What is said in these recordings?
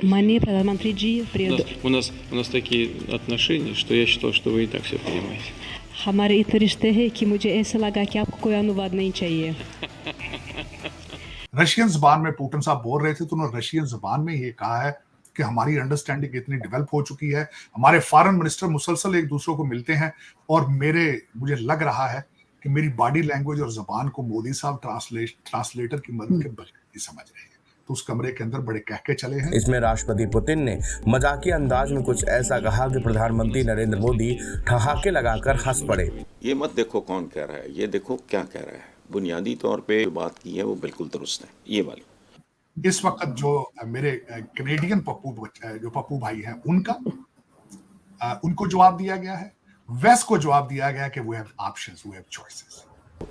माननीय प्रधानमंत्री जी, प्रिय У нас такие отношения, что я считал, что вы и так все понимаете. हमारे इतने रिश्ते हैं कि मुझे ऐसा लगा कि आपको कोई अनुवाद नहीं चाहिए। रशियन ज़बान में पुतिन साहब बोल रहे थे तो उन्होंने रशियन ज़बान में ये कहा है कि हमारी अंडरस्टैंडिंग इतनी डेवलप हो चुकी है, हमारे फॉरेन मिनिस्टर मुसलसल एक दूसरे को मिलते हैं और मुझे लग रहा है कि मेरी बॉडी लैंग्वेज और ज़बान को मोदी साहब ट्रांसलेटर की मदद के बगैर नहीं समझ रहे हैं। तो उस कमरे के अंदर बड़े कहके चले हैं। इसमें राष्ट्रपति पुतिन ने मजाकिया अंदाज में कुछ ऐसा कहा कि प्रधानमंत्री नरेंद्र मोदी ठहाके लगाकर हंस पड़े। ये मत देखो कौन कह रहा है, ये देखो क्या कह रहा है। बुनियादी तौर पे जो बात की है वो बिल्कुल दुरुस्त है। ये वाली इस वक्त जो मेरे कैनेडियन पप्पू भाई हैं उनको जवाब दिया गया है, वेस्ट को जवाब दिया गया कि we have options, we have choices.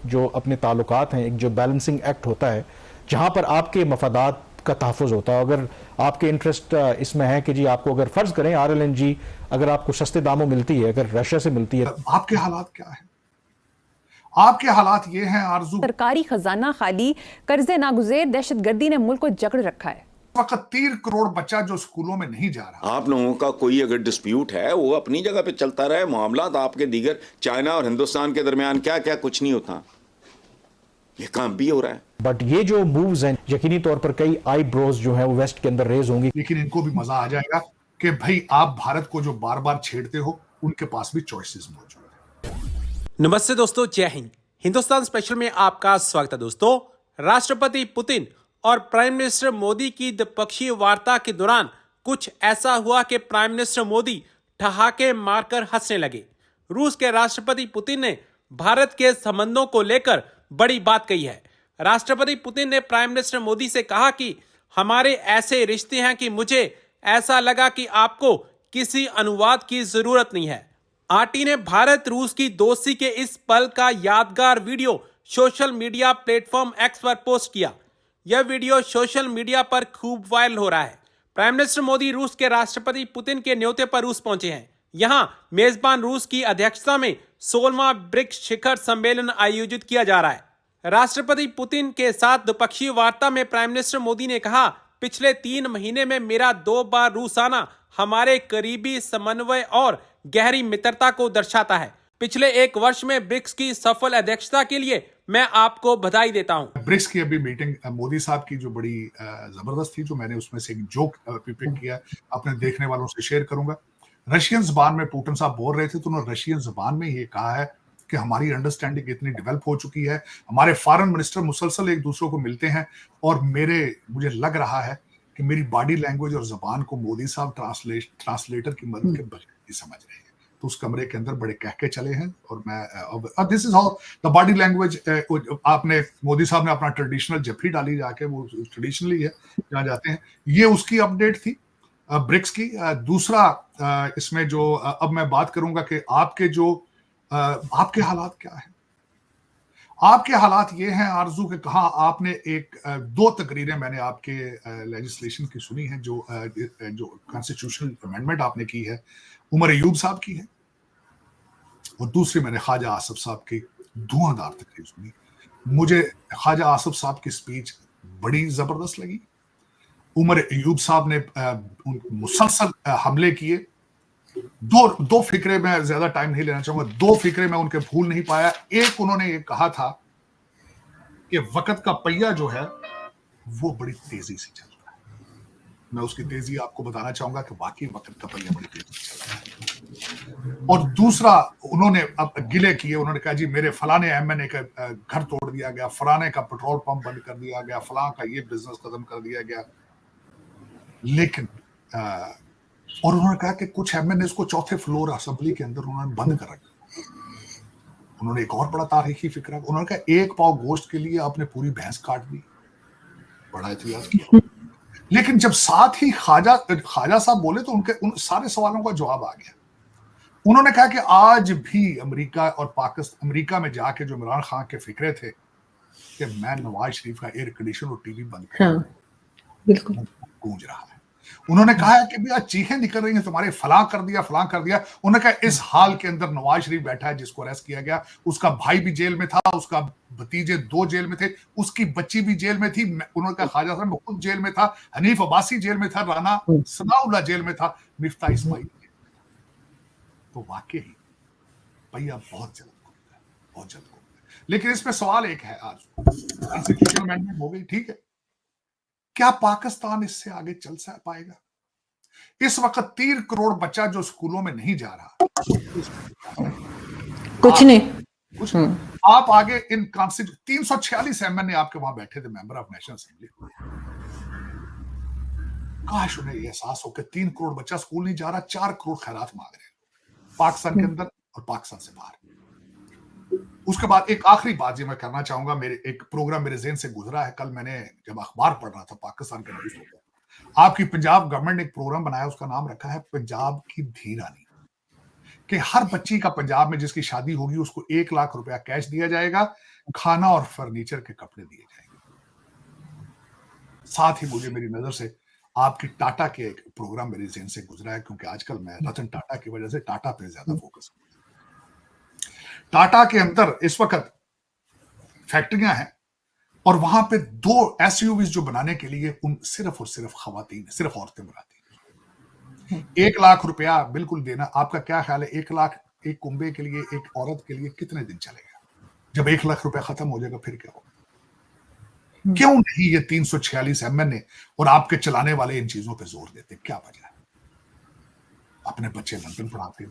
जो अपने ताल्लुकात हैं, एक जो बैलेंसिंग एक्ट होता है जहां पर आपके मफादात का तहफ़्फ़ुज़ होता है। अगर आपके इंटरेस्ट इसमें है कि जी आपको अगर फर्ज करें RLNG अगर आपको सस्ते दामों मिलती है, अगर रशिया से मिलती है, आपके हालात क्या है? आपके हालात ये हैं आरजू, सरकारी खजाना खाली, कर्जे नागुज़ेर, दहशतगर्दी ने मुल्क को जकड़ रखा है। वक्त 3 करोड़ बच्चा जो स्कूलों में नहीं जा रहा। आप लोगों का कोई अगर डिस्प्यूट है वो अपनी जगह पे चलता रहे। मामला आपके दीगर चाइना और हिंदुस्तान के दरमियान क्या क्या कुछ नहीं होता, ये काम भी हो रहा है। बट ये जो मूव्स हैं यकीनी तौर पर कई आईब्रोज जो है वो वेस्ट के अंदर रेज होंगी। लेकिन इनको भी मजा आ जाएगा कि भाई आप भारत को जो बार बार छेड़ते हो उनके पास भी चॉइसेस मौजूद है। नमस्ते दोस्तों, जय हिंद। हिंदुस्तान स्पेशल में आपका स्वागत है। दोस्तों, राष्ट्रपति पुतिन और प्राइम मिनिस्टर मोदी की द्विपक्षीय वार्ता के दौरान कुछ ऐसा हुआ कि प्राइम मिनिस्टर मोदी ठहाके मारकर हंसने लगे। रूस के राष्ट्रपति पुतिन ने भारत के संबंधों को लेकर बड़ी बात कही है। राष्ट्रपति पुतिन ने प्राइम मिनिस्टर मोदी से कहा कि हमारे ऐसे रिश्ते हैं कि मुझे ऐसा लगा कि आपको किसी अनुवाद की जरूरत नहीं है। आरटी ने भारत रूस की दोस्ती के इस पल का यादगार video social media platform x पर पोस्ट किया। यह वीडियो सोशल मीडिया पर खूब वायरल हो रहा है। प्राइम मिनिस्टर मोदी रूस के राष्ट्रपति पुतिन के न्योते पर रूस पहुंचे हैं। यहां मेजबान रूस की अध्यक्षता में 16वां ब्रिक्स शिखर सम्मेलन आयोजित किया जा रहा है। राष्ट्रपति पुतिन के साथ द्विपक्षीय वार्ता में प्राइम मिनिस्टर मोदी ने कहा, पिछले 3 महीने में मेरा 2 बार रूस आना हमारे करीबी समन्वय और गहरी मित्रता को दर्शाता है। पिछले 1 वर्ष में ब्रिक्स की सफल अध्यक्षता के लिए मैं आपको बधाई देता हूं। ब्रिक्स की अभी मीटिंग मोदी साहब की जो बड़ी जबरदस्त थी, जो मैंने उसमें से एक जोक पिक किया, अपने देखने वालों से शेयर करूंगा। रशियन जबान में पुतिन साहब बोल रहे थे तो उन्होंने रशियन जबान में ये कहा है कि हमारी अंडरस्टैंडिंग इतनी डेवलप हो चुकी है, हमारे फॉरेन मिनिस्टर मुसलसल एक दूसरे को मिलते हैं और मुझे लग रहा है कि मेरी बॉडी लैंग्वेज और जबान को मोदी साहब ट्रांसलेटर की मदद के बगैर नहीं समझ रहे हैं। तो उस कमरे के अंदर बड़े कहके चले हैं और मैं this is how the body language. आपने मोदी साहब ने अपना ट्रेडिशनल जफरी डाली जाके, वो ट्रेडिशनली है जहाँ जाते हैं। ये उसकी अपडेट थी ब्रिक्स की। दूसरा इसमें जो अब मैं बात करूंगा कि आपके हालात क्या है। आपके हालात ये हैं आरजू के, कहा आपने 2 तकरीरें मैंने आपके लेजिस्लेशन की सुनी है, जो कॉन्स्टिट्यूशनल अमेंडमेंट आपने की है, उमर अयूब साहब की है, और दूसरी मैंने ख्वाजा आसिफ साहब की धुआंधार तकरीर सुनी। मुझे ख्वाजा आसिफ साहब की स्पीच बड़ी जबरदस्त लगी। उमर अयूब साहब ने मुसलसल हमले किए। दो फिक्रे, मैं ज्यादा टाइम नहीं लेना चाहूंगा, 2 फिक्रे मैं उनके भूल नहीं पाया। एक, उन्होंने ये कहा था कि वक्त का पहिया जो है वो बड़ी तेजी से चल रहा है। मैं उसकी तेजी आपको बताना चाहूंगा कि वाकई वक्त का पहिया बड़ी तेजी से चल रहा है। और दूसरा, उन्होंने अब गिले किए, उन्होंने कहा जी मेरे फलाने MNA का घर तोड़ दिया गया, फलाने का पेट्रोल पंप बंद कर दिया गया, फलां का ये बिजनेस खत्म कर दिया गया। लेकिन और उन्होंने कहा कि कुछ MNAs को 4थे फ्लोर असेंबली के अंदर उन्होंने बंद कर रखा। उन्होंने एक और बड़ा तारीखी फिक्रा, उन्होंने कहा 1 पाव गोश्त के लिए आपने पूरी भैंस काट दी। बड़ा इतिहास किया। लेकिन जब साथ ही ख्वाजा साहब बोले तो उन सारे सवालों का जवाब आ गया। उन्होंने कहा कि आज भी अमेरिका में जाके जो इमरान खान के फिक्रे थे कि मैं नवाज शरीफ का एयर कंडीशन और टीवी बंद कर, बिल्कुल गूंज रहा है। उन्होंने कहा है कि भैया चीखें निकल रही हैं तुम्हारे, फलां कर दिया फलां कर दिया। उन्होंने कहा इस हाल के अंदर नवाज शरीफ बैठा है जिसको अरेस्ट किया गया, उसका भाई भी जेल में था, उसका भतीजे 2 जेल में थे, उसकी बच्ची भी जेल में थी। उन्होंने कहा ख्वाजा साहब मैं खुद जेल में था, हनीफ अब्बासी जेल में था, राना सनाउल्लाह जेल में था, मिफ्ता इस्माइल। तो वाकई भैया बहुत जल्द खुलेगा, बहुत जल्द खुलेगा। लेकिन इसमें सवाल एक है, आज कॉन्स्टिट्यूशनल अमेंडमेंट हो गई, ठीक है, क्या पाकिस्तान इससे आगे चल पाएगा? इस वक्त 3 करोड़ बच्चा जो स्कूलों में नहीं जा रहा, कुछ नहीं, कुछ नहीं। आप आगे इन 346 एमएनए आपके वहां बैठे थे, मेंबर ऑफ नेशनल असेंबली। काश उन्हें यह एहसास हो कि 3 करोड़ बच्चा स्कूल नहीं जा रहा, 4 करोड़ खैरात मांग रहे हैं पाकिस्तान के अंदर और पाकिस्तान से बाहर। उसके बाद एक आखिरी बात जो मैं करना चाहूंगा, मेरे एक प्रोग्राम मेरे ज़हन से गुजरा है, कल मैंने जब अखबार पढ़ रहा था पाकिस्तान के न्यूज़पेपर, आपकी पंजाब गवर्नमेंट ने एक प्रोग्राम बनाया, उसका नाम रखा है पंजाब की धी रानी, कि हर बच्ची का पंजाब में जिसकी शादी होगी उसको 1 लाख रुपया कैश दिया जाएगा, खाना और फर्नीचर के कपड़े दिए जाएंगे। साथ ही मुझे मेरी नजर से आपकी टाटा के एक प्रोग्राम मेरे ज़हन से गुजरा है, क्योंकि आजकल मैं रतन टाटा की वजह से टाटा पे ज्यादा फोकस हूं। टाटा के अंदर इस वक्त फैक्ट्रियां हैं और वहां पे 2 एसयूवीज जो बनाने के लिए उन सिर्फ और सिर्फ खवातीन, सिर्फ औरतें बनाती हैं। 1 लाख रुपया बिल्कुल देना, आपका क्या ख्याल है 1 लाख एक कुंबे के लिए, एक औरत के लिए कितने दिन चलेगा? जब 1 लाख रुपया खत्म हो जाएगा फिर क्या होगा? क्यों नहीं ये 346 एमएनए और आपके चलाने वाले इन चीजों पे जोर देते? क्या वजह है? अपने बच्चे लंदन पढ़ाते,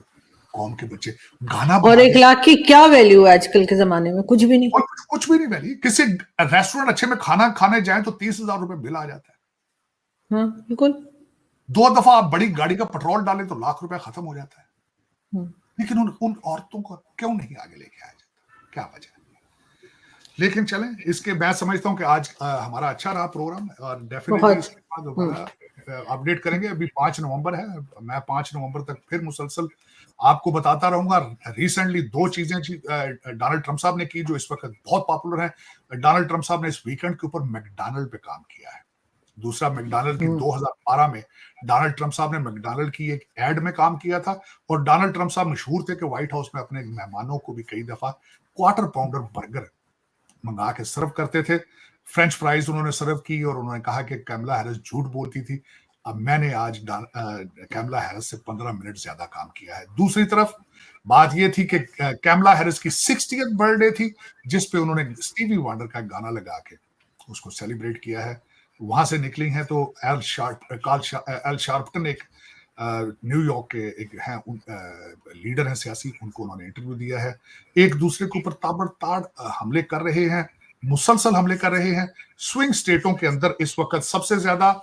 कौम के बच्चे गाना, और 1 लाख की क्या वैल्यू है आजकल के जमाने में? कुछ भी नहीं, कुछ भी नहीं वैल्यू। किसी रेस्टोरेंट अच्छे में खाना खाने जाए तो 30,000 रुपए बिल आ जाता है। हाँ बिल्कुल। 2 दफा आप बड़ी गाड़ी का पेट्रोल डालें तो लाख रुपए खत्म हो जाता है। लेकिन उन औरतों को क्यों नहीं आगे लेके आया जाता? क्या वजह है? लेकिन चलें, इसके मैं समझता हूं कि आज हमारा अच्छा रहा प्रोग्राम, और डेफिनेटली इसके बाद दोबारा अपडेट करेंगे। अभी 5 नवंबर है, मैं 5 नवंबर तक फिर मुसलसल आपको बताता रहूंगा। रिसेंटली 2 चीजें डोनाल्ड ट्रंप साहब ने की जो इस वक्त बहुत पॉपुलर है। डोनाल्ड ट्रंप साहब ने इस वीकेंड के ऊपर मैकडॉनल्ड पे काम किया है। दूसरा, मैकडॉनल्ड की 2012 में डोनाल्ड ट्रंप साहब ने मैकडॉनल्ड की एक एड में काम किया था, और डोनाल्ड ट्रंप साहब मशहूर थे कि व्हाइट हाउस में अपने मेहमानों को भी कई दफा क्वार्टर पाउंडर बर्गर मंगा के सर्व करते थे। फ्रेंच फ्राइज उन्होंने सर्व की और उन्होंने कहा कि कैमला हैरिस झूठ बोलती थी। अब मैंने आज कैमला हैरिस से 15 मिनट ज्यादा काम किया है। दूसरी तरफ बात यह थी कि कैमला हैरिस की 60th बर्थडे थी, जिस पे उन्होंने स्टीवी वंडर का गाना लगा के उसको सेलिब्रेट किया है। वहां से निकली हैं तो एल शार्पटन एक न्यूयॉर्क के एक हैं लीडर हैं सियासी, उनको उन्होंने इंटरव्यू दिया है। एक दूसरे के ऊपर ताबड़ताड़ हमले कर रहे हैं, मुसलसल हमले कर रहे हैं। स्विंग स्टेटों के अंदर इस वक्त सबसे ज्यादा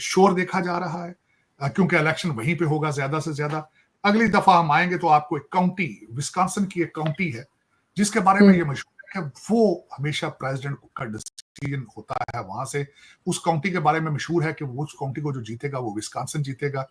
शोर देखा जा रहा है, क्योंकि इलेक्शन वहीं पे होगा ज्यादा से ज्यादा। अगली दफा हम आएंगे तो आपको एक काउंटी, विस्कॉन्सिन की एक काउंटी है जिसके बारे में ये मशहूर है कि वो हमेशा प्रेसिडेंट का डिसीजन होता है वहां से। उस काउंटी के बारे में मशहूर है कि वो उस काउंटी को जो जीतेगा वो विस्कॉन्सिन जीतेगा।